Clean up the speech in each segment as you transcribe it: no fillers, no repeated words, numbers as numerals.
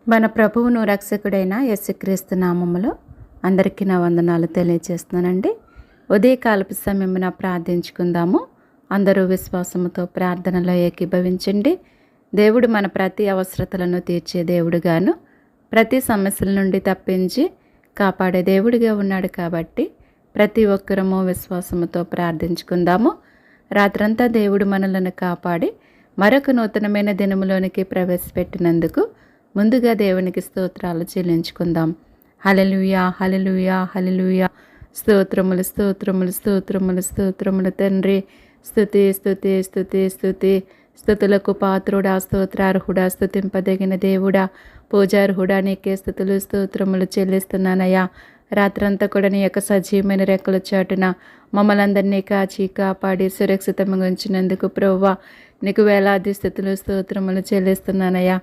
మన ప్రభువును రక్షకుడైన యేసుక్రీస్తు నామములో అందరికీ నా వందనాలు తెలియజేస్తున్నానండి. ఉదయకాలపు సమయమున ప్రార్థించుకుందాము. అందరూ విశ్వాసముతో ప్రార్థనలో ఏకీభవించండి. దేవుడు మన ప్రతి అవసరతలను తీర్చే దేవుడుగాను, ప్రతి సమస్యల నుండి తప్పించి కాపాడే దేవుడిగా ఉన్నాడు కాబట్టి ప్రతి ఒక్కరము విశ్వాసముతో ప్రార్థించుకుందాము. రాత్రంతా దేవుడు మనలను కాపాడి మరొక నూతనమైన దినములోనికి ప్రవేశపెట్టినందుకు ముందుగా దేవునికి స్తోత్రాలు చెల్లించుకుందాం. హల్లెలూయా, హల్లెలూయా, హల్లెలూయా. స్తోత్రములు, స్తోత్రములు, స్తోత్రములు, స్తోత్రములు తండ్రి. స్తుతి, స్తుతి, స్తుతి, స్తుతి. స్తుతులకు పాత్రుడా, స్తోత్రార్హుడా, స్తుతింపదగిన దేవుడా, పూజార్హుడా, నీకే స్తుతులు స్తోత్రములు చెల్లిస్తున్నానయ్యా. రాత్రంతా కూడా నీ యొక్క సజీవమైన రెక్కల చాటున మమ్మల్ని అందరినీ కాచి కాపాడి సురక్షితంగా ఉంచినందుకు ప్రభువా నీకు వేలాది స్థుతులు స్తోత్రములు చెల్లిస్తున్నానయ్యా.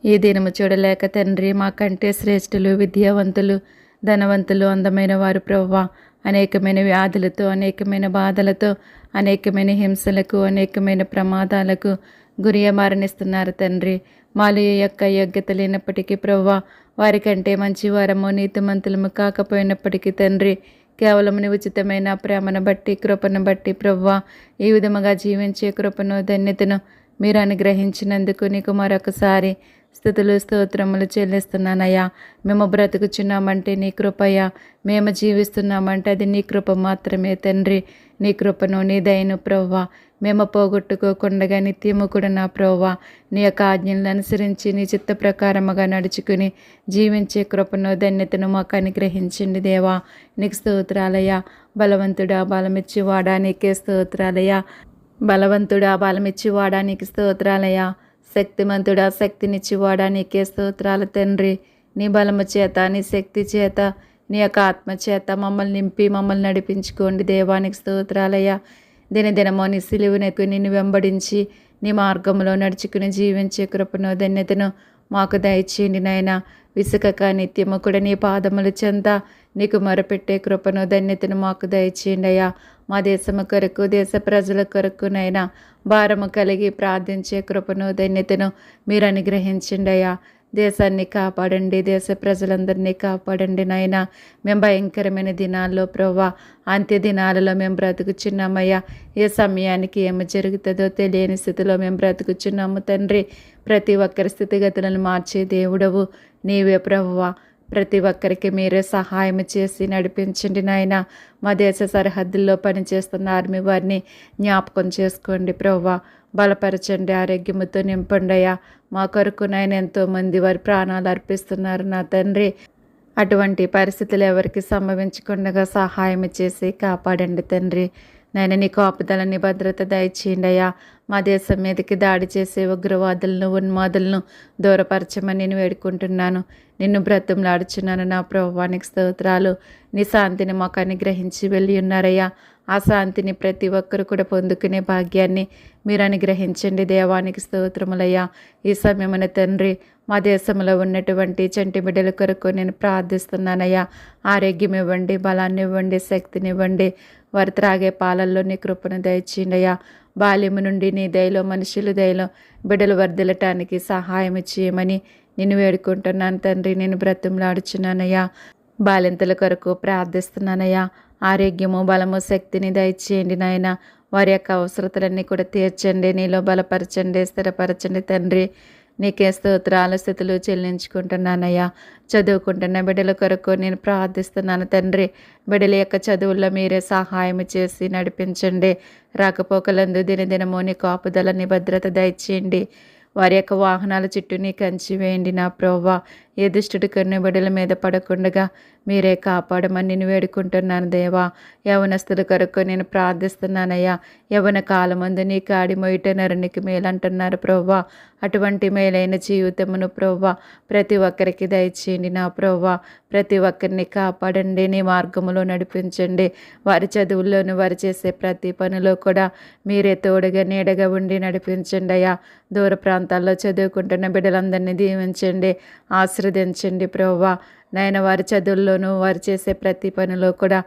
ఈ దినము చూడలేక తండ్రి, మాకంటే శ్రేష్ఠులు, విద్యావంతులు, ధనవంతులు, అందమైన వారు ప్రభువా అనేకమైన వ్యాధులతో, అనేకమైన బాధలతో, అనేకమైన హింసలకు, అనేకమైన ప్రమాదాలకు గురి మరణిస్తున్నారు తండ్రి. మాలో యొక్క యోగ్యత లేనప్పటికీ ప్రభువా వారికంటే మంచి వారము, నీతిమంతులము కాకపోయినప్పటికీ తండ్రి, కేవలం నీ ఉచితమైన ప్రేమను బట్టి, కృపను బట్టి ప్రభువా ఈ విధముగా జీవించే కృపను, ధన్యతను మీరు అనుగ్రహించినందుకు నీకు మరొకసారి స్తుతులు స్తోత్రములు చెల్లిస్తున్నానయ్యా. మేము బ్రతుకుచున్నామంటే నీ కృపయ్యా, మేము జీవిస్తున్నామంటే అది నీ కృప మాత్రమే తండ్రి. నీ కృపను, నీ దయను ప్రభువా మేము పోగొట్టుకోకుండా నిత్యము కూడా నా ప్రభువా నీ యొక్క ఆజ్ఞలను అనుసరించి నీ చిత్త ప్రకారముగా నడుచుకుని జీవించే కృపను, ధన్యతను మాకు అనుగ్రహించండి దేవా. నీకు స్తోత్రాలయ్యా. బలవంతుడా, బలమిచ్చివాడా నీకే స్తోత్రాలయ్యా. బలవంతుడా, బలమిచ్చివాడా నీకు స్తోత్రాలయ్యా. శక్తిమంతుడా, శక్తినిచ్చివాడా నీకే స్తోత్రాలు తండ్రి. నీ బలము చేత, నీ శక్తి చేత, నీ యొక్క ఆత్మ చేత మమ్మల్ని నింపి మమ్మల్ని నడిపించుకోండి దేవానికి స్తోత్రాలయ్యా. దినదినమో నీ సిలువనెక్కి నిన్ను వెంబడించి నీ మార్గంలో నడుచుకుని జీవించే కృపను, ధన్యతను మాకు దయచేయండి నాయన. విసుకక నిత్యము కూడా నీ పాదముల చెంత నీకు మొరపెట్టే కృపను, ధన్యతను మాకు దయచేయండి అయ్యా. మా దేశము కొరకు, దేశ ప్రజల కొరకు నైనా భారము కలిగి ప్రార్థించే కృపను, ధన్యతను మీరు అనుగ్రహించండి అయ్యా. దేశాన్ని కాపాడండి, దేశ ప్రజలందరినీ కాపాడండి నాయన. మేము భయంకరమైన దినాల్లో ప్రభువా అంత్య దినాలలో మేము బ్రతుకుచున్నామయ్యా. ఏ సమయానికి ఏమి జరుగుతుందో తెలియని స్థితిలో మేము బ్రతుకుచున్నాము తండ్రి. ప్రతి ఒక్కరి స్థితిగతులను మార్చే దేవుడవు నీవే ప్రభువా. ప్రతి ఒక్కరికి మీరే సహాయం చేసి నడిపించండి నాయన. మా దేశ సరిహద్దుల్లో పనిచేస్తున్న ఆర్మీ వారిని జ్ఞాపకం చేసుకోండి ప్రభువా. బలపరచండి, ఆరోగ్యముతో నింపండి అయ్యా. మా కొరకు నాయన ఎంతోమంది వారి ప్రాణాలు అర్పిస్తున్నారు నా తండ్రి. అటువంటి పరిస్థితులు ఎవరికి సంభవించకుండా సహాయం చేసి కాపాడండి తండ్రి. నాయన నీ కాపుదలని భద్రత దయచేయండి అయ్యా. మా దేశం మీదకి దాడి చేసే ఉగ్రవాదులను, ఉన్మాదులను దూరపరచమని నేను వేడుకుంటున్నాను. నిన్ను బ్రతంలాడుచున్నాను నా ప్రభువానికి స్తోత్రాలు. నీ శాంతిని మాకు అనుగ్రహించి వెళ్ళి ఉన్నారయ్యా. ఆ శాంతిని ప్రతి ఒక్కరు కూడా పొందుకునే భాగ్యాన్ని మీరు అనుగ్రహించండి దేవానికి స్తోత్రములయ్యా. ఈ సమయమున తండ్రి మా దేశంలో ఉన్నటువంటి చంటి బిడ్డల కొరకు నేను ప్రార్థిస్తున్నానయ్యా. ఆరోగ్యం ఇవ్వండి, బలాన్ని ఇవ్వండి, శక్తినివ్వండి. వారు త్రాగే పాలల్లో నీ కృపను దయచేయండి అయ్యా. బాల్యము నుండి నీ దయలో, మనుషుల దయలో బిడ్డలు వర్ధిల్లటానికి సహాయం చేయమని నిన్ను వేడుకుంటున్నాను తండ్రి. నేను బ్రతంలాడుచున్నానయ్యా. బాలింతల కొరకు ప్రార్థిస్తున్నానయ్యా. ఆరోగ్యము, బలము, శక్తిని దయచేయండి నాయన. వారి యొక్క అవసరతలన్నీ కూడా తీర్చండి, నీలో బలపరచండి, స్థిరపరచండి తండ్రి. నీకే స్తోత్రాలు, స్థుతులు చెల్లించుకుంటున్నానయ్యా. చదువుకుంటున్న బిడ్డల కొరకు నేను ప్రార్థిస్తున్నాను తండ్రి. బిడ్డల యొక్క చదువుల్లో మీరే సహాయం చేసి నడిపించండి. రాకపోకలందు దినదినము నీ కాపుదల, నీ భద్రత దయచేయండి. వారి యొక్క వాహనాల చుట్టూ నీ కంచి వేయండి నా ప్రభువా. ఏ దుష్టుడి కొన్ని బిడ్డల మీద పడకుండగా మీరే కాపాడమని నేను వేడుకుంటున్నాను దేవా. యవనస్తుల కొరకు నేను ప్రార్థిస్తున్నానయ్యా. యవన కాలమందు నీ కాడి మొయిట నరునికి మేలంటున్నారు ప్రభువా. అటువంటి మేలైన జీవితమును ప్రభువా ప్రతి ఒక్కరికి దయచేయండి నా ప్రభువా. ప్రతి ఒక్కరిని కాపాడండి, నీ మార్గములో నడిపించండి. వారి చదువుల్లోనూ, వారు చేసే ప్రతి పనిలో కూడా మీరే తోడుగా నీడగా ఉండి నడిపించండి అయ్యా. దూర ప్రాంతాల్లో చదువుకుంటున్న బిడ్డలందరినీ దీవించండి, ఆశీర్వదించండి ప్రభువా. నాయన వారి చదువుల్లోనూ, వారు చేసే ప్రతి పనిలో కూడా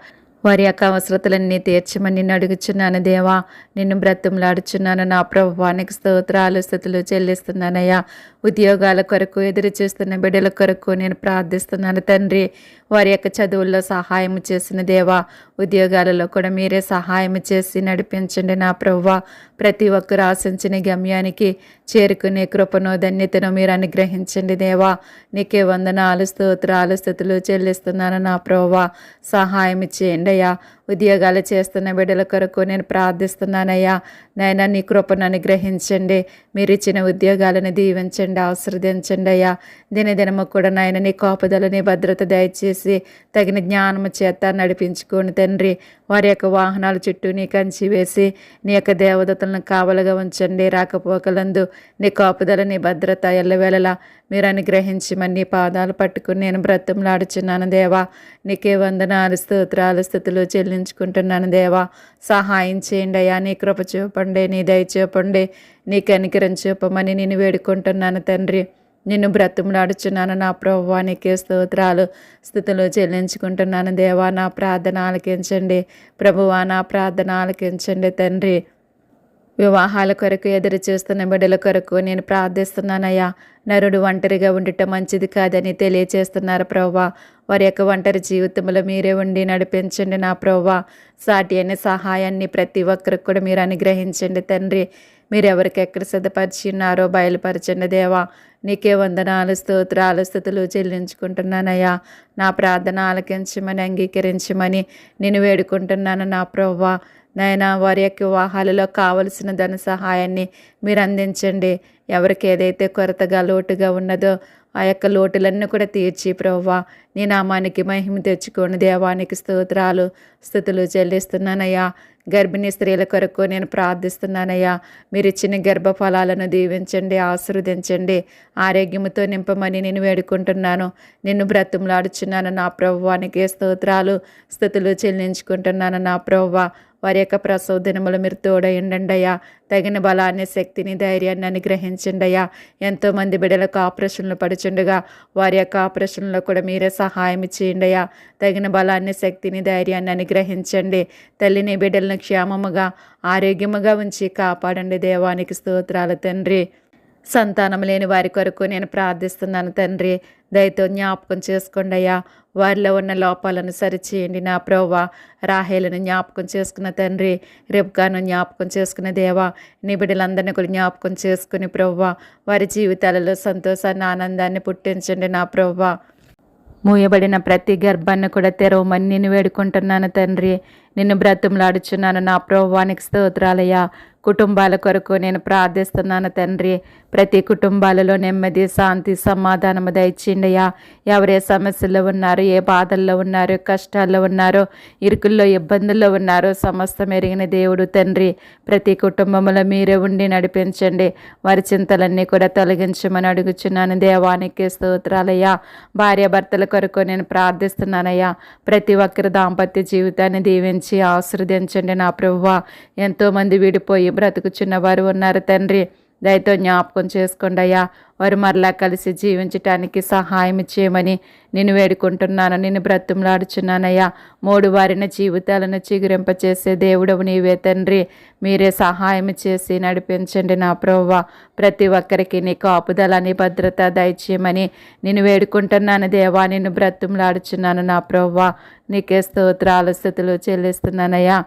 వారి యొక్క అవసరతలన్నీ తీర్చమని నిన్ను అడుగుచున్నాను దేవా. నిన్ను బ్రతిమలాడుచున్నాను నా ప్రభువా. నీకు స్తోత్రాలు స్తుతులు చెల్లిస్తున్నానయ్యా. ఉద్యోగాల కొరకు ఎదురు చూస్తున్న బిడ్డల కొరకు నేను ప్రార్థిస్తున్నాను తండ్రి. వారి యొక్క చదువుల్లో సహాయం చేసిన దేవా, ఉద్యోగాలలో కూడా మీరే సహాయం చేసి నడిపించండి నా ప్రభువా. ప్రతి ఒక్కరు ఆశించిన గమ్యానికి చేరుకునే కృపను ధన్యతను మీరు అనుగ్రహించండి దేవా. నీకే వందనాలు స్తోత్రాలు స్తుతులు చెల్లిస్తున్నాను నా ప్రభువా. సహాయం చేయండి అయ్యా. ఉద్యోగాలు చేస్తున్న బిడ్డల కొరకు నేను ప్రార్థిస్తున్నానయ్యా. నాయనా నీ కృపను అనుగ్రహించండి. మీరు ఇచ్చిన ఉద్యోగాలను దీవించండి, ఆశీర్వదించండి అయ్యా. దినదినము కూడా నాయన నీ కాపుదల నీ భద్రత దయచేసి తగిన జ్ఞానము చేత నడిపించుకోండి తండ్రి. వారి యొక్క వాహనాల చుట్టూ నీ కంచి వేసి నీ యొక్క దేవదతలను కావలుగా ఉంచండి. రాకపోకలందు నీ కాపుదల నీ భద్రత ఎల్లవేళలా మీరు అనుగ్రహించమని నీ పాదాలు పట్టుకుని నేను బ్రతిమలాడుచున్నాను దేవా. నీకే వందనాలు స్తోత్రాలు స్తుతులు చెల్లించుకుంటున్నాను దేవా. సహాయం చేయండి అయ్యా. నీ కృప చూపండి, నీ దయ చూపండి, నీ కనికరం చూపమని నేను వేడుకుంటున్నాను తండ్రి. నిన్ను బ్రతిమలాడుచున్నాను నా ప్రభువా. నీకే స్తోత్రాలు స్తుతులు చెల్లించుకుంటున్నాను దేవా. నా ప్రార్థన ఆలకించండి ప్రభువా. నా ప్రార్థన ఆలకించండి తండ్రి. వివాహాల కొరకు ఎదురు చూస్తున్న బిడ్డల కొరకు నేను ప్రార్థిస్తున్నానయ్యా. నరుడు ఒంటరిగా ఉండటం మంచిది కాదని తెలియచేస్తున్నారు ప్రభువా. వారి యొక్క ఒంటరి జీవితంలో మీరే ఉండి నడిపించండి నా ప్రభువా. సాటి అయిన సహాయాన్ని ప్రతి ఒక్కరికి కూడా మీరు అనుగ్రహించండి తండ్రి. మీరు ఎవరికి ఎక్కడ సిద్ధపరిచి ఉన్నారో బయలుపరచండి దేవా. నీకే వందనాలు స్తోత్రాలు స్తుతులు చెల్లించుకుంటున్నానయ్యా. నా ప్రార్థన ఆలకించమని అంగీకరించమని నేను వేడుకుంటున్నాను నా ప్రభువా. నాయనా వారి యొక్క వివాహాలలో కావలసిన ధన సహాయాన్ని మీరు అందించండి. ఎవరికి ఏదైతే కొరతగా లోటుగా ఉన్నదో ఆ యొక్క లోటులన్నీ కూడా తీర్చి ప్రభువా నీ నామానికి మహిమ తెచ్చుకోండి. దేవానికి స్తోత్రాలు స్తుతులు చెల్లిస్తున్నానయ్యా. గర్భిణీ స్త్రీల కొరకు నేను ప్రార్థిస్తున్నానయ్యా. మీరు ఇచ్చిన గర్భఫలాలను దీవించండి, ఆశీర్వదించండి, ఆరోగ్యముతో నింపమని నేను వేడుకుంటున్నాను. నిన్ను బ్రతిమలాడుచున్నాను నా ప్రభువానికి స్తోత్రాలు స్తుతులు చెల్లించుకుంటున్నాను నా ప్రభువా. వారి యొక్క ప్రసవ దినములు మీరు తోడయండి అయ్యా. తగిన బలాన్ని శక్తిని ధైర్యాన్ని అనుగ్రహించండి అయ్యా. ఎంతోమంది బిడ్డలకు ఆపరేషన్లు పడుచుండగా వారి యొక్క ఆపరేషన్లో కూడా మీరే సహాయం చేయండి అయ్యా. తగిన బలాన్ని శక్తిని ధైర్యాన్ని అనుగ్రహించండి. తల్లిని బిడ్డలను క్షేమముగా ఆరోగ్యముగా ఉంచి కాపాడండి. దేవానికి స్తోత్రాలు తండ్రి. సంతానం లేని వారి కొరకు నేను ప్రార్థిస్తున్నాను తండ్రి. దయతో జ్ఞాపకం చేసుకోండి అయ్యా. వారిలో ఉన్న లోపాలను సరిచేయండి నా ప్రభువా. రాహేలను జ్ఞాపకం చేసుకున్న తండ్రి, రెబ్కాను జ్ఞాపకం చేసుకున్న దేవా. నీ బిడ్డలందరినీ కూడా జ్ఞాపకం చేసుకుని ప్రభువా వారి జీవితాలలో సంతోషాన్ని ఆనందాన్ని పుట్టించండి నా ప్రభువా. మూయబడిన ప్రతి గర్భాన్ని కూడా తెరవమని నేను వేడుకుంటున్నాను తండ్రి. నిన్ను బ్రతిమలాడుచున్నాను నా ప్రభువానికి స్తోత్రాలయ్యా. కుటుంబాల కొరకు నేను ప్రార్థిస్తున్నాను తండ్రి. ప్రతి కుటుంబాలలో నెమ్మది శాంతి సమాధానము దయచేయండియా. ఎవరే సమస్యల్లో ఉన్నారో, ఏ బాధల్లో ఉన్నారో, కష్టాల్లో ఉన్నారో, ఇరుకుల్లో ఇబ్బందుల్లో ఉన్నారో సమస్తం ఎరిగిన దేవుడు తండ్రి. ప్రతి కుటుంబంలో మీరే ఉండి నడిపించండి. వారి చింతలన్నీ కూడా తొలగించమని అడుగుచున్నాను. దేవానికి స్తోత్రాలయ్యా. భార్యాభర్తల కొరకు నేను ప్రార్థిస్తున్నానయ్యా. ప్రతి ఒక్కరి దాంపత్య జీవితాన్ని దీవించి ఆశీర్వదించండి నా ప్రభువా. ఎంతోమంది విడిపోయి బ్రతుకుచున్న వారు ఉన్నారు తండ్రి. దయతో జ్ఞాపకం చేసుకోండి అయ్యా. వారు మరలా కలిసి జీవించటానికి సహాయం చేయమని నేను వేడుకుంటున్నాను. నేను బ్రతిమలాడుచున్నానయ్యా. మూడు వారిన జీవితాలను చిగురింపచేసే దేవుడవు నీవే తండ్రి. మీరే సహాయం చేసి నడిపించండి నా ప్రభువా. ప్రతి ఒక్కరికి నీ కాపుదల నీ భద్రత దయచేయమని నేను వేడుకుంటున్నాను దేవా. నిన్ను బ్రతిమలాడుచున్నాను నా ప్రభువా. నీకే స్తోత్రాలు స్తుతులు చెల్లిస్తున్నానయ్యా.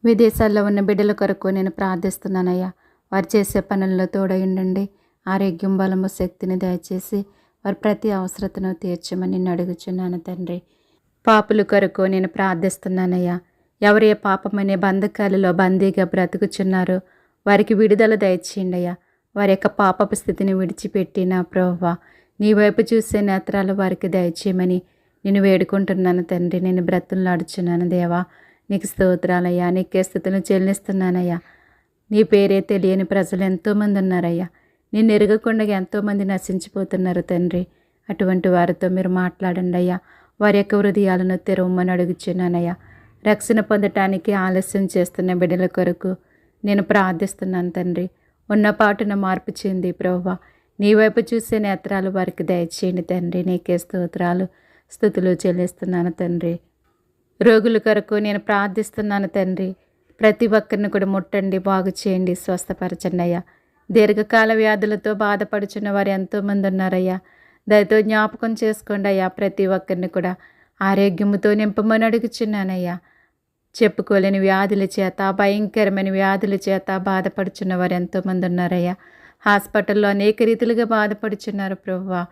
విదేశాల్లో ఉన్న బిడ్డల కొరకు నేను ప్రార్థిస్తున్నానయ్యా. వారు చేసే పనుల్లో తోడయుండండి. ఆరోగ్యం బలము శక్తిని దయచేసి వారి ప్రతి అవసరతను తీర్చమని నేను అడుగుచున్నాను తండ్రి. పాపుల కొరకు నేను ప్రార్థిస్తున్నానయ్యా. ఎవరే పాపమనే బంధకాలలో బందీగా బ్రతుకుచున్నారో వారికి విడుదల దయచేయండి అయ్యా. వారి యొక్క పాపపు స్థితిని విడిచిపెట్టి నా ప్రభువా నీ వైపు చూసే నేత్రాలు వారికి దయచేయమని నేను వేడుకుంటున్నాను తండ్రి. నేను బ్రతులాడుచున్నాను దేవా. నీకు స్తోత్రాలయ్యా. నీకే స్థుతులు చెల్లిస్తున్నానయ్యా. నీ పేరే తెలియని ప్రజలు ఎంతోమంది ఉన్నారయ్యా. నేను ఎరగకుండా ఎంతోమంది నశించిపోతున్నారు తండ్రి. అటువంటి వారితో మీరు మాట్లాడండి అయ్యా. వారి యొక్క హృదయాలను తెరవమని అడుగుచున్నానయ్యా. రక్షణ పొందటానికి ఆలస్యం చేస్తున్న బిడ్డల కొరకు నేను ప్రార్థిస్తున్నాను తండ్రి. ఉన్న పాటున మార్పు చెంది ప్రభువా నీ వైపు చూసే నేత్రాలు వారికి దయచేయండి తండ్రి. నీకే స్తోత్రాలు స్తుతులు చెల్లిస్తున్నాను తండ్రి. రోగుల కొరకు నేను ప్రార్థిస్తున్నాను తండ్రి. ప్రతి ఒక్కరిని కూడా ముట్టండి, బాగు చేయండి, స్వస్థపరచండి అయ్యా. దీర్ఘకాల వ్యాధులతో బాధపడుచున్న వారు ఎంతోమంది ఉన్నారయ్యా. దయతో జ్ఞాపకం చేసుకోండి అయ్యా. ప్రతి ఒక్కరిని కూడా ఆరోగ్యముతో నింపమని అడుగుచున్నానయ్యా. చెప్పుకోలేని వ్యాధుల చేత, భయంకరమైన వ్యాధుల చేత బాధపడుచున్న వారు ఎంతోమంది ఉన్నారయ్యా. హాస్పిటల్లో అనేక రీతిలుగా బాధపడుచున్నారు ప్రభువా.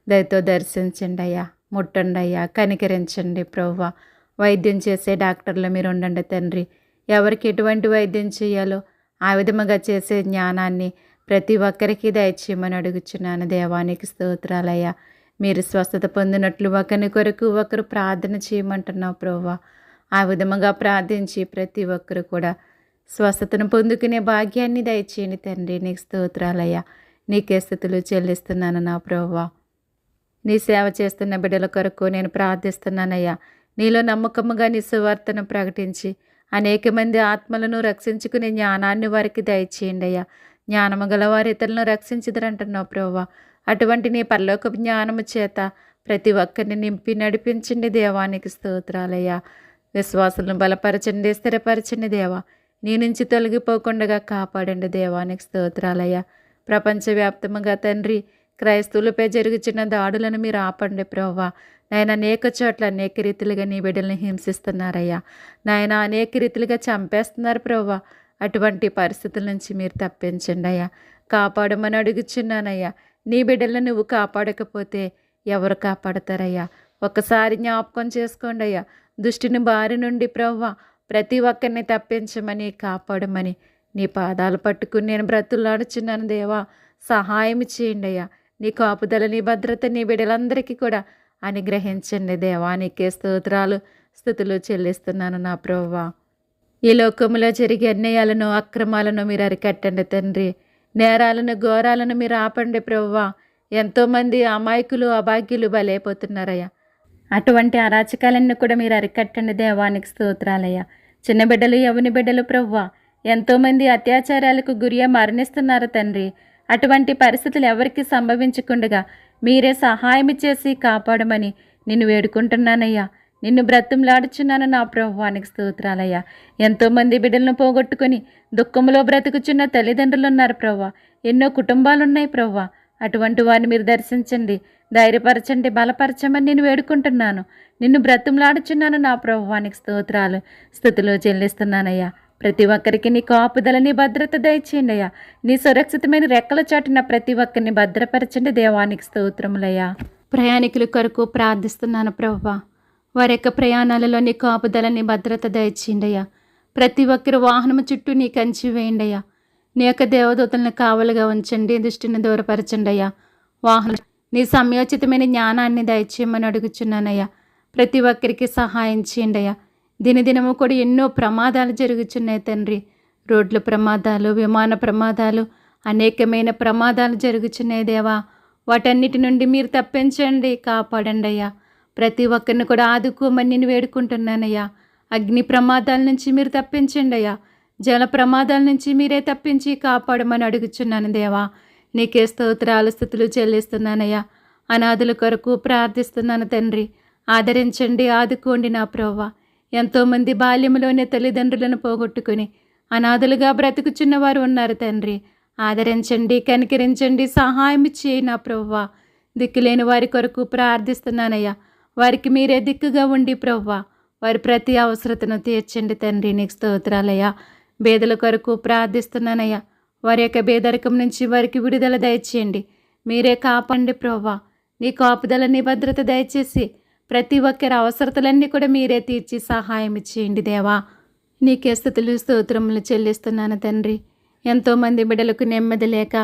దయతో దర్శించండి అయ్యా, ముట్టండి అయ్యా, కనికరించండి ప్రభువా. వైద్యం చేసే డాక్టర్లు మీరు ఉండండి తండ్రి. ఎవరికి ఎటువంటి వైద్యం చేయాలో ఆ విధముగా చేసే జ్ఞానాన్ని ప్రతి ఒక్కరికి దయచేయమని అడుగుచున్నాను. దేవానికి స్తోత్రాలయ్యా. మీరు స్వస్థత పొందినట్లు ఒకరి కొరకు ఒకరు ప్రార్థన చేయమంటున్నావు ప్రభువా. ఆ విధముగా ప్రార్థించి ప్రతి ఒక్కరు కూడా స్వస్థతను పొందుకునే భాగ్యాన్ని దయచేయండి తండ్రి. నీకు స్తోత్రాలయ్యా. నీకే స్తుతులు చెల్లిస్తున్నాను నా ప్రభువా. నీ సేవ చేస్తున్న బిడ్డల కొరకు నేను ప్రార్థిస్తున్నానయ్యా. నీలో నమ్మకముగా నీ సువార్తను ప్రకటించి అనేక మంది ఆత్మలను రక్షించుకునే జ్ఞానాన్ని వారికి దయచేయండి అయ్యా. జ్ఞానము గలవారు ఇతరులను రక్షించదురంటున్నావు ప్రభువా. అటువంటి నీ పరలోక జ్ఞానము చేత ప్రతి ఒక్కరిని నింపి నడిపించండి. దేవానికి స్తోత్రాలయ్యా. విశ్వాసులను బలపరచండి, స్థిరపరచండి దేవా. నీ నుంచి తొలగిపోకుండా కాపాడండి. దేవానికి స్తోత్రాలయ్యా. ప్రపంచవ్యాప్తముగా తండ్రి క్రైస్తవులపై జరుగుతున్న దాడులను మీరు ఆపండి ప్రభువా. నాయన అనేక చోట్ల అనేక రీతిలుగా నీ బిడ్డల్ని హింసిస్తున్నారయ్యా. నాయన అనేక రీతిలుగా చంపేస్తున్నారు ప్రభువా. అటువంటి పరిస్థితుల నుంచి మీరు తప్పించండి అయ్యా. కాపాడమని అడుగుచున్నానయ్యా. నీ బిడ్డలను నువ్వు కాపాడకపోతే ఎవరు కాపాడతారయ్యా? ఒక్కసారి జ్ఞాపకం చేసుకోండి అయ్యా. దుష్టిని బారి నుండి ప్రభువా ప్రతి ఒక్కరిని తప్పించమని, కాపాడమని నీ పాదాలు పట్టుకుని నేను బ్రతులాడుచున్నాను దేవా. సహాయం చేయండి అయ్యా. నీ కాపుదల, నీ భద్రత నీ బిడ్డలందరికీ కూడా అనుగ్రహించండి దేవా. నీకే స్తోత్రాలు స్తుతులు చెల్లిస్తున్నాను నా ప్రభువా. ఈ లోకంలో జరిగే అన్యాయాలను, అక్రమాలను మీరు అరికట్టండి తండ్రి. నేరాలను, ఘోరాలను మీరు ఆపండి ప్రభువా. ఎంతోమంది అమాయకులు, అభాగ్యులు బలైపోతున్నారయ్యా. అటువంటి అరాచకాలన్నీ కూడా మీరు అరికట్టండి. దేవానికి స్తోత్రాలయ్యా. చిన్న బిడ్డలు, యవ్వని బిడ్డలు ప్రభువా ఎంతోమంది అత్యాచారాలకు గురి మరణిస్తున్నారు తండ్రి. అటువంటి పరిస్థితులు ఎవరికి సంభవించకుండా మీరే సహాయం చేసి కాపాడమని నిన్ను వేడుకుంటున్నానయ్యా. నిన్ను బ్రతుములాడుచున్నాను నా ప్రభువానికి స్తోత్రాలయ్యా. ఎంతోమంది బిడ్డలను పోగొట్టుకొని దుఃఖంలో బ్రతుకుచున్న తల్లిదండ్రులు ఉన్నారు ప్రభువా. ఎన్నో కుటుంబాలు ఉన్నాయి ప్రభువా. అటువంటి వారిని మీరు దర్శించండి, ధైర్యపరచండి, బలపరచమని నేను వేడుకుంటున్నాను. నిన్ను బ్రతుములాడుచున్నాను నా ప్రభువానికి స్తోత్రాలు స్తుతులు చెల్లిస్తున్నానయ్యా. ప్రతి ఒక్కరికి నీ కాపుదల, నీ భద్రత దయచేయండి అయ్యా. నీ సురక్షితమైన రెక్కల చాటున ప్రతి ఒక్కరిని భద్రపరచండి. దేవానికి స్తోత్రములయ్యా. ప్రయాణికుల కొరకు ప్రార్థిస్తున్నాను ప్రభువా. వారి యొక్క ప్రయాణాలలో నీ కాపుదల, నీ భద్రత దయచేయండి అయ్యా. ప్రతి ఒక్కరి వాహనము చుట్టూ నీ కంచి వేయండి అయ్యా. నీ యొక్క దేవదూతలను కావలుగా ఉంచండి, దృష్టిని దూరపరచండి అయ్యా. వాహనం నీ సమయోచితమైన జ్ఞానాన్ని దయచేయమని అడుగుచున్నానయ్యా. ప్రతి ఒక్కరికి సహాయం చేయండి అయ్యా. దినదినము కూడా ఎన్నో ప్రమాదాలు జరుగుతున్నాయి తండ్రి. రోడ్ల ప్రమాదాలు, విమాన ప్రమాదాలు, అనేకమైన ప్రమాదాలు జరుగుతున్నాయి దేవా. వాటన్నిటి నుండి మీరు తప్పించండి, కాపాడండి అయ్యా. ప్రతి ఒక్కరిని కూడా ఆదుకోమని నేను వేడుకుంటున్నానయ్యా. అగ్ని ప్రమాదాల నుంచి మీరు తప్పించండి అయ్యా. జల ప్రమాదాల నుంచి మీరే తప్పించి కాపాడమని అడుగుచున్నాను దేవా. నీకే స్తోత్రాలు స్తుతులు చెల్లిస్తున్నానయ్యా. అనాథుల కొరకు ప్రార్థిస్తున్నాను తండ్రి. ఆదరించండి, ఆదుకోండి నా ప్రభువా. ఎంతోమంది బాల్యంలోనే తల్లిదండ్రులను పోగొట్టుకుని అనాథలుగా బ్రతుకుచున్న వారు ఉన్నారు తండ్రి. ఆదరించండి, కనికరించండి, సహాయం చేయి నా ప్రభువా. దిక్కులేని వారి కొరకు ప్రార్థిస్తున్నానయ్యా. వారికి మీరే దిక్కుగా ఉండి ప్రభువా వారి ప్రతి అవసరతను తీర్చండి తండ్రి. నీకు స్తోత్రాలయ్యా. బేదల కొరకు ప్రార్థిస్తున్నానయ్యా. వారి యొక్క బేదరికం నుంచి వారికి విడుదల దయచేయండి. మీరే కాపాడండి ప్రభువా. నీ కాపుదల, నీ భద్రత దయచేసి ప్రతి ఒక్కరి అవసరతలన్నీ కూడా మీరే తీర్చి సహాయం చేయండి దేవా. నీకే స్తుతులు స్తోత్రములు చెల్లిస్తున్నాను తండ్రి. ఎంతోమంది బిడ్డలకు నెమ్మది లేక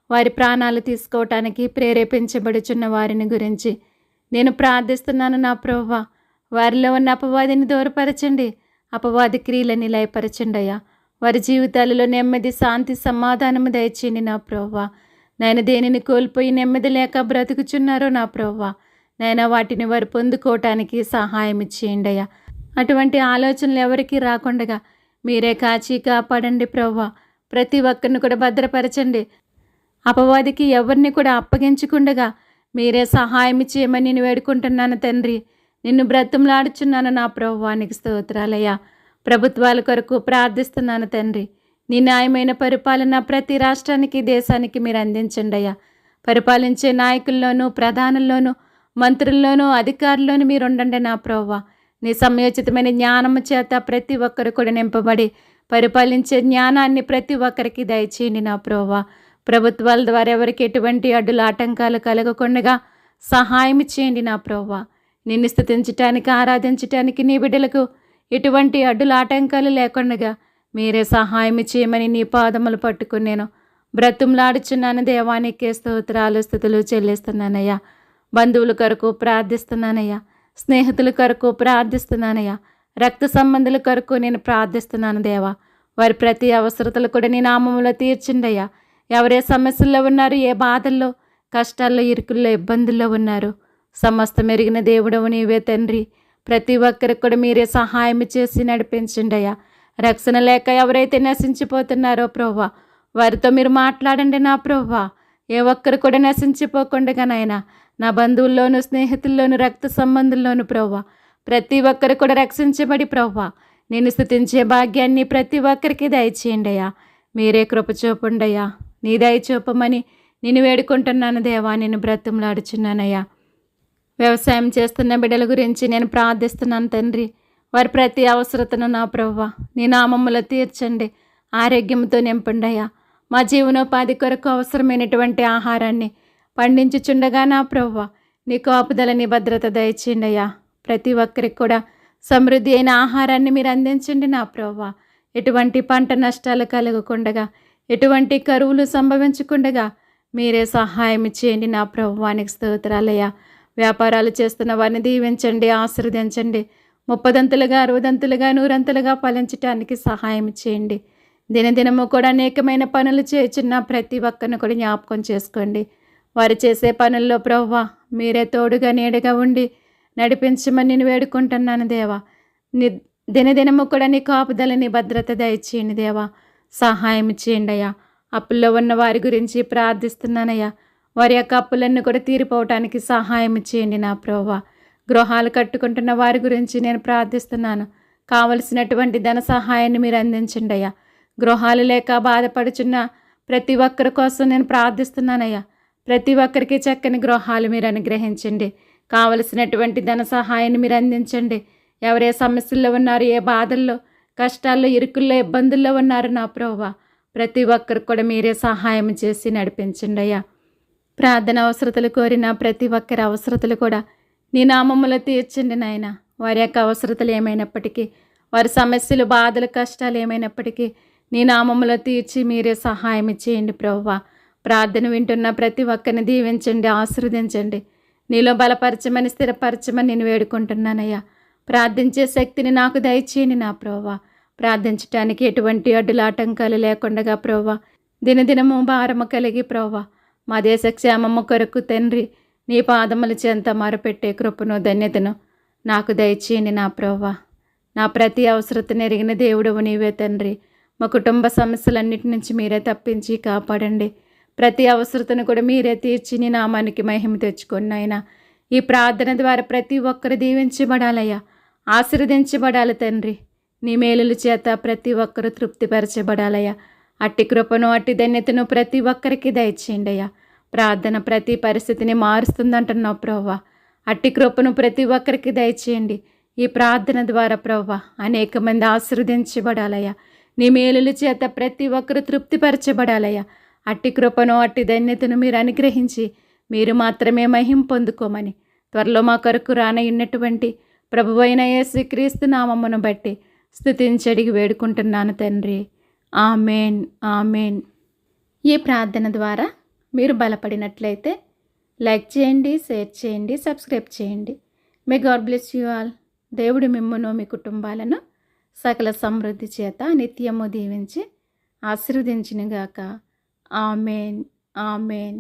వారి ప్రాణాలు తీసుకోవటానికి ప్రేరేపించబడుచున్న వారిని గురించి నేను ప్రార్థిస్తున్నాను నా ప్రభువా. వారిలో ఉన్న అపవాదిని దూరపరచండి, అపవాది క్రియలని లయపరచండి అయ్యా. వారి జీవితాలలో నెమ్మది, శాంతి, సమాధానము దయచేయండి నా ప్రభువా. నేను దేనిని కోల్పోయి నెమ్మది లేక బ్రతుకుచున్నారో నా ప్రభువా, నైనా వాటిని వారు పొందుకోవటానికి సహాయం చేయండి అయ్యా. అటువంటి ఆలోచనలు ఎవరికి రాకుండా మీరే కాచి కాపాడండి ప్రభువా. ప్రతి ఒక్కరిని కూడా భద్రపరచండి. అపవాదికి ఎవరిని కూడా అప్పగించకుండా మీరే సహాయం చేయమని నేను వేడుకుంటున్నాను తండ్రి. నిన్ను బ్రతిమలాడుచున్నాను నా ప్రభువా. నీకు స్తోత్రాలయ్యా. ప్రభుత్వాల కొరకు ప్రార్థిస్తున్నాను తండ్రి. నీ న్యాయమైన పరిపాలన ప్రతి రాష్ట్రానికి, దేశానికి మీరు అందించండి అయ్యా. పరిపాలించే నాయకుల్లోనూ, ప్రధానుల్లోనూ, మంత్రుల్లోనూ, అధికారుల్లోనూ మీరు ఉండండి నా ప్రభువా. నీ సమయోచితమైన జ్ఞానము చేత ప్రతి ఒక్కరు కూడా నింపబడి పరిపాలించే జ్ఞానాన్ని ప్రతి ఒక్కరికి దయచేయండి నా ప్రభువా. ప్రభుత్వాల ద్వారా ఎవరికి ఎటువంటి అడ్డులు ఆటంకాలు కలగకుండా సహాయం చేయండి నా ప్రభువా. నిన్ను స్తుతించటానికి, ఆరాధించటానికి నీ బిడ్డలకు ఎటువంటి అడ్డులు ఆటంకాలు లేకుండా మీరే సహాయం చేయమని నీ పాదములు పట్టుకుని నేను బ్రతుములాడుచున్నాను. దేవానికే స్తోత్రాలు, స్తుతులు చెల్లిస్తున్నానయ్యా. బంధువుల కొరకు ప్రార్థిస్తున్నానయ్యా. స్నేహితుల కొరకు ప్రార్థిస్తున్నానయ్యా. రక్త సంబంధుల కొరకు నేను ప్రార్థిస్తున్నాను దేవా. వారి ప్రతి అవసరతలు కూడా నీ నామములో తీర్చిండయ్యా. ఎవరే సమస్యల్లో ఉన్నారు, ఏ బాధల్లో, కష్టాల్లో, ఇరుకుల్లో, ఇబ్బందుల్లో ఉన్నారు, సమస్తం ఎరిగిన దేవుడవు నీవే తండ్రి. ప్రతి ఒక్కరికి కూడా మీరే సహాయం చేసి నడిపించండి అయ్యా. రక్షణ లేక ఎవరైతే నశించిపోతున్నారో ప్రభువా, వారితో మీరు మాట్లాడండి నా ప్రభువా. ఏ ఒక్కరు కూడా నశించిపోకుండా నాయనా, నా బంధువుల్లోనూ, స్నేహితుల్లోనూ, రక్త సంబంధుల్లోనూ ప్రభువా, ప్రతి ఒక్కరు కూడా రక్షించబడి ప్రభువా నేను స్తుతించే భాగ్యాన్ని ప్రతి ఒక్కరికి దయచేయండి అయ్యా. మీరే కృప చూపండయ్యా. నీ దయ చూపమని నేను వేడుకుంటున్నాను దేవా. నేను బ్రతిమలాడుచున్నానయ్యా. వ్యవసాయం చేస్తున్న బిడ్డల గురించి నేను ప్రార్థిస్తున్నాను తండ్రి. వారి ప్రతి అవసరతను నా ప్రభువా నీ నామములో తీర్చండి. ఆరోగ్యంతో నింపండి అయ్యా. మా జీవనోపాధి కొరకు అవసరమైనటువంటి ఆహారాన్ని పండించుచుండగా నా ప్రభువా నీ కాపుదల, నీ భద్రత దయచేయండి అయ్యా. ప్రతి ఒక్కరికి కూడా సమృద్ధి అయిన ఆహారాన్ని మీరు అందించండి నా ప్రభువా. ఎటువంటి పంట నష్టాలు కలగకుండగా, ఎటువంటి కరువులు సంభవించకుండగా మీరే సహాయం చేయండి నా ప్రభువానికి స్తోత్రాలయ్యా. వ్యాపారాలు చేస్తున్న వారిని దీవించండి, ఆశీర్వదించండి. 30దంతులుగా, 60దంతులుగా, 100అంతులుగా ఫలించటానికి సహాయం చేయండి. దినదినము కూడా అనేకమైన పనులు చేయుచున్న ప్రతి ఒక్కరిని కూడా జ్ఞాపకం చేసుకోండి. వారు చేసే పనుల్లో ప్రభువా మీరే తోడుగా, నీడగా ఉండి నడిపించమని నేను వేడుకుంటున్నాను దేవా. దినదినము కూడా నీ కాపుదల, నీ భద్రత దయచేయండి దేవా. సహాయం చేయండి అయ్యా. అప్పుల్లో ఉన్న వారి గురించి ప్రార్థిస్తున్నానయ్యా. వారి యొక్క అప్పులన్నీ కూడా తీరిపోవటానికి సహాయం చేయండి నా ప్రభువా. గృహాలు కట్టుకుంటున్న వారి గురించి నేను ప్రార్థిస్తున్నాను. కావలసినటువంటి ధన సహాయాన్ని మీరు అందించండి అయ్యా. గృహాలు లేక బాధపడుచున్న ప్రతి ఒక్కరి కోసం నేను ప్రార్థిస్తున్నానయ్యా. ప్రతి ఒక్కరికి చక్కని గృహాలు మీరు అనుగ్రహించండి. కావలసినటువంటి ధన సహాయాన్ని మీరు అందించండి. ఎవరే సమస్యల్లో ఉన్నారు, ఏ బాధల్లో, కష్టాల్లో, ఇరుకుల్లో, ఇబ్బందుల్లో ఉన్నారు నా ప్రభువా ప్రతి ఒక్కరికి కూడా మీరే సహాయం చేసి నడిపించండి అయ్యా. ప్రార్థన అవసరతలు కోరిన ప్రతి ఒక్కరి అవసరతలు కూడా నీ నామములో తీర్చండి నాయన. వారి యొక్క అవసరతలు ఏమైనప్పటికీ, వారి సమస్యలు, బాధలు, కష్టాలు ఏమైనప్పటికీ నీ నామములో తీర్చి మీరే సహాయం చేయండి ప్రభువా. ప్రార్థన వింటున్న ప్రతి ఒక్కరిని దీవించండి, ఆశీర్వదించండి. నీలో బలపరచమని, స్థిరపరచమని నేను వేడుకుంటున్నానయ్యా. ప్రార్థించే శక్తిని నాకు దయచేయండి నా ప్రభువా. ప్రార్థించటానికి ఎటువంటి అడ్డుల ఆటంకాలు లేకుండా ప్రభువా దినదినము భారము కలిగి ప్రభువా మా దేశ క్షేమము కొరకు తండ్రి నీ పాదముల చెంత మొరపెట్టే కృపను, ధన్యతను నాకు దయచేయండి నా ప్రభువా. నా ప్రతి అవసరతను ఎరిగిన దేవుడవు నీవే తండ్రి. మా కుటుంబ సమస్యలన్నిటి నుంచి మీరే తప్పించి కాపాడండి. ప్రతి అవసరతను కూడా మీరే తీర్చి నీ నామానికి మహిమ తెచ్చుకోండి నాయనా. ఈ ప్రార్థన ద్వారా ప్రతి ఒక్కరు దీవించబడాలయ్యా, ఆశీర్వదించబడాలి తండ్రి. నీ మేలుల చేత ప్రతి ఒక్కరూ తృప్తిపరచబడాలయ్యా. అట్టి కృపను, అట్టి ధన్యతను ప్రతి ఒక్కరికి దయచేయండి అయ్యా. ప్రార్థన ప్రతి పరిస్థితిని మారుస్తుందంటున్నావు ప్రభువా. అట్టి కృపను ప్రతి ఒక్కరికి దయచేయండి. ఈ ప్రార్థన ద్వారా ప్రభువా అనేక మంది ఆశీర్వదించబడాలయ్యా. నీ మేలుల చేత ప్రతి ఒక్కరు తృప్తిపరచబడాలయ్యా. అట్టి కృపను, అట్టి ధన్యతను మీరు అనుగ్రహించి మీరు మాత్రమే మహిమ పొందుకోమని త్వరలో మా కొరకు రానయ్యున్నటువంటి ప్రభువైన యేసుక్రీస్తు నామమును బట్టి స్తుతించడిగి వేడుకుంటున్నాను తండ్రి. Amen, amen. ఈ ప్రార్థన ద్వారా మీరు బలపడినట్లయితే లైక్ చేయండి, షేర్ చేయండి, సబ్స్క్రైబ్ చేయండి. May God bless you all. దేవుడు మిమ్మును, మీ కుటుంబాలను సకల సమృద్ధి చేత నిత్యము దీవించి ఆశీర్వదించునుగాక. Amen, amen.